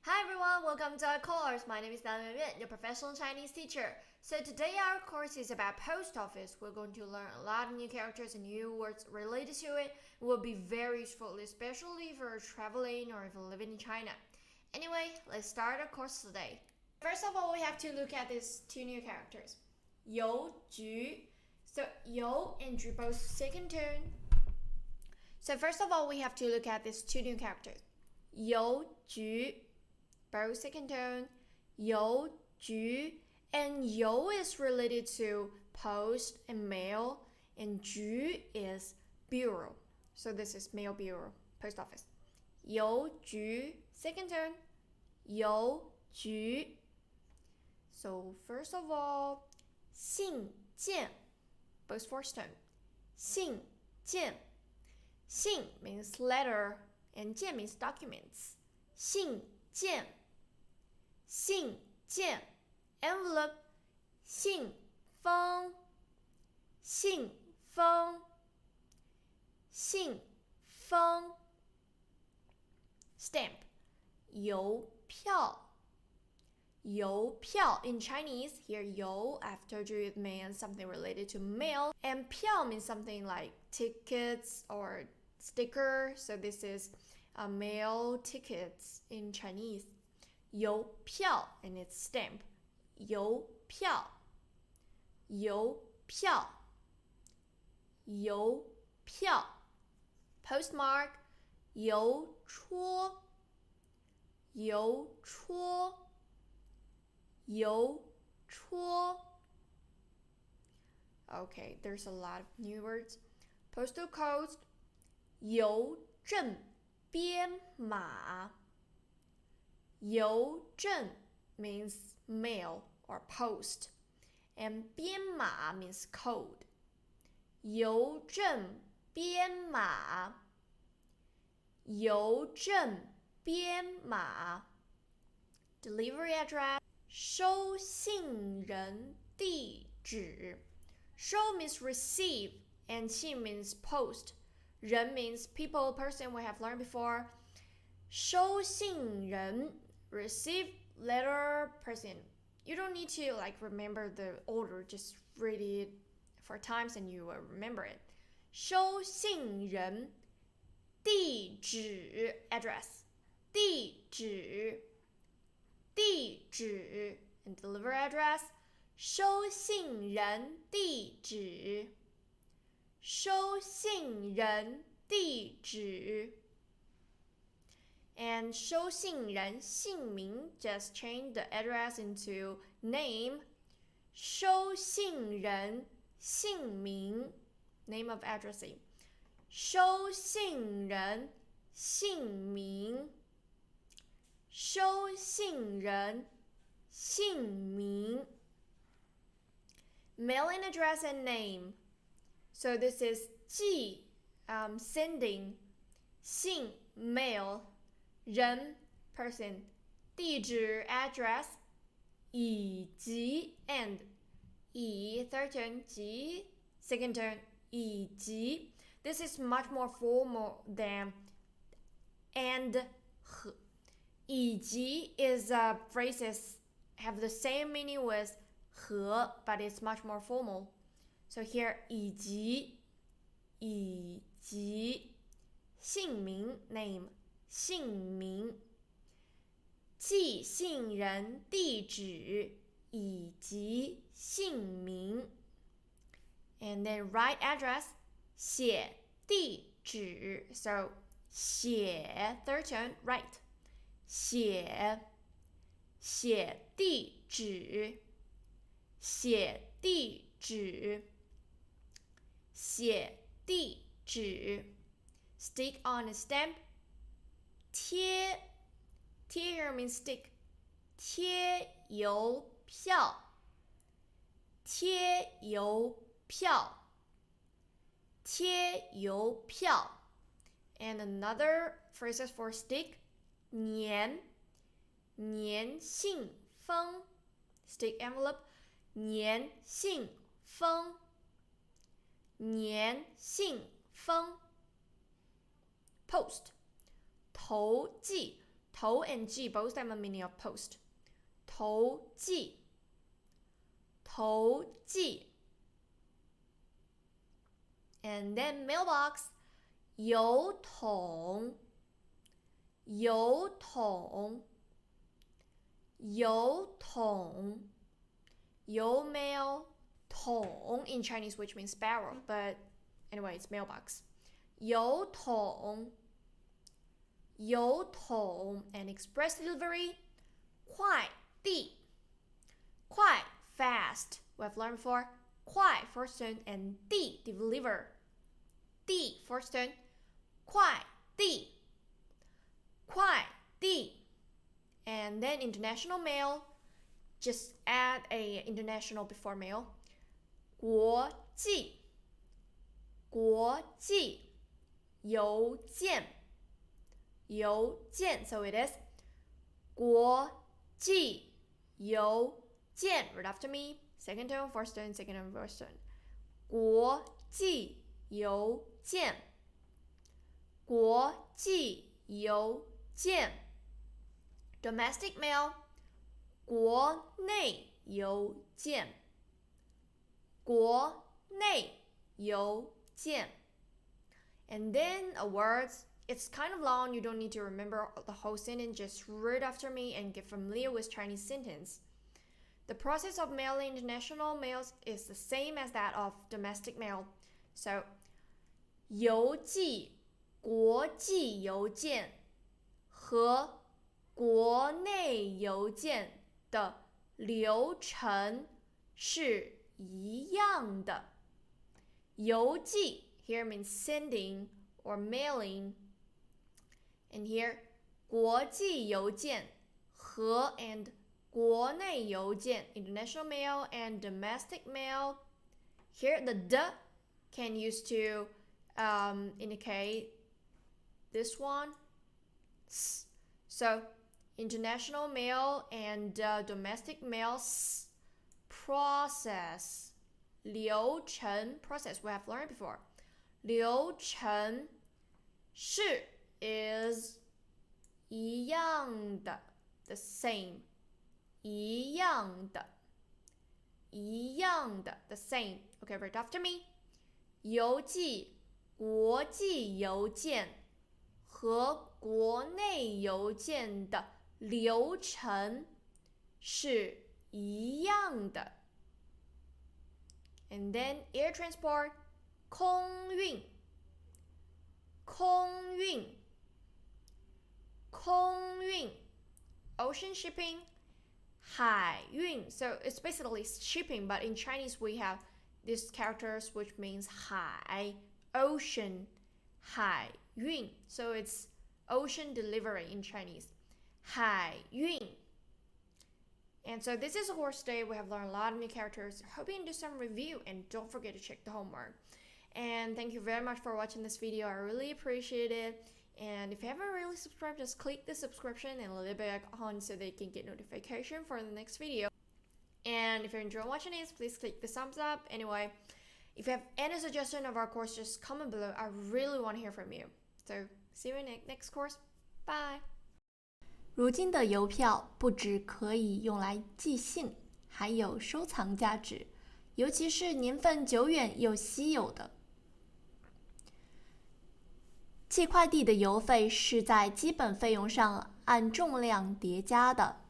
Hi everyone, welcome to our course. My name is Dan Yuan, your professional Chinese teacher. So today our course is about post office. We're going to learn a lot of new characters and new words related to it. It will be very useful, especially if you're traveling or if you're living in China. Anyway, let's start our course today. First of all, we have to look at these two new characters. 邮局. So 邮and 局 both second tone. So first of all, we have to look at these two new characters. 邮局. Both second tone, 邮局, and 邮 is related to post and mail, and 局 is bureau. So this is mail bureau, post office. 邮局, second tone, 邮局. So first of all, 信件, both first tone. 信件. 信 means letter, and 件 means documents. 信件. 信件 envelope 信封信封信封 stamp 邮票邮票 in Chinese, here 邮 I've told you it means something related to mail, and 票 means something like tickets or sticker, so this is mail tickets in Chinese. 邮票 and it's stamp. 邮票邮票邮票 Postmark 邮戳邮戳邮戳 Okay, there's a lot of new words. Postal Code 邮政编码邮政 means mail or post, and 编码 means code. 邮政编码邮政编码 Delivery address 收信人地址 收 means receive, and 信 means post. 人 means people, person, we have learned before. 收信人 receive letter person. You don't need to remember the order, just read it 4 times and you will remember it. 收信人地址 address 地址地址 and deliver address 收信人地址收信人地址And 收信人姓名 just change the address into name. 收信人姓名 name of addressee. 收信人姓名收信人姓名 Mailing address and name. So this is 寄 sending 信 mail人 person 地址 address 以及 and 以 third turn 及 second turn 以及 This is much more formal than and 和 以及 is phrases have the same meaning with 和 but it's much more formal. So here 以及以及姓名 name姓名寄信人地址以及姓名 and then write address 写地址 so 写 third turn write 写地址写地址写地址 stick on a stamp 贴 here means stick 贴邮票贴邮票贴邮票 and another phrases for stick 粘信封 stick envelope 粘信封粘信封 post 投寄头 and 寄 both have a meaning of post. 投寄，投寄。And then mailbox, 邮筒，邮筒，邮筒，邮 mail, 筒 in Chinese, which means barrel, but anyway, it's mailbox. 邮筒，邮筒 and express delivery, 快递，快 fast. We have learned before. 快 first turn and 递 deliver. 递 first turn. 快递，快递。And then international mail, just add a international before mail. 国际，国际，邮件，邮件。So it is 国际邮件. Read after me. Second tone, first tone, second tone, first tone. 国际邮件，国际邮件。Domestic mail, 国内邮件，国内邮件。And then a words, it's kind of long, you don't need to remember the whole sentence, just read after me and get familiar with Chinese sentence. The process of mailing international mails is the same as that of domestic mail. So, 邮寄国际邮件和国内邮件的流程是一样的。邮寄 here means sending or mailing. And here, 国际邮件和 and 国内邮件 international mail and domestic mail. Here, the "the" can use to indicate this one. So, international mail and domestic mail process. 流程 process we have learned before. 流程是 is 一样的 the same. 一样的，一样的 the same. Okay, read after me. 邮寄国际邮件和国内邮件的流程是一样的。And then air transport, 空运，空运，空运。Ocean shipping, 海运. So it's basically shipping, but in Chinese we have these characters which means 海, ocean, 海运. So it's ocean delivery in Chinese. 海运. And so this is the course today. We have learned a lot of new characters. Hope you can do some review and don't forget to check the homework. And thank you very much for watching this video. I really appreciate it. And if you haven't really subscribed, just click the subscription and leave it on so that you can get notification for the next video. And if you're enjoying watching this, please click the thumbs up. Anyway, if you have any suggestion of our course, just comment below. I really want to hear from you. So see you in the next course. Bye. 如今的邮票不只可以用来寄信，还有收藏价值，尤其是年份久远又稀有的。寄快递的邮费是在基本费用上按重量叠加的。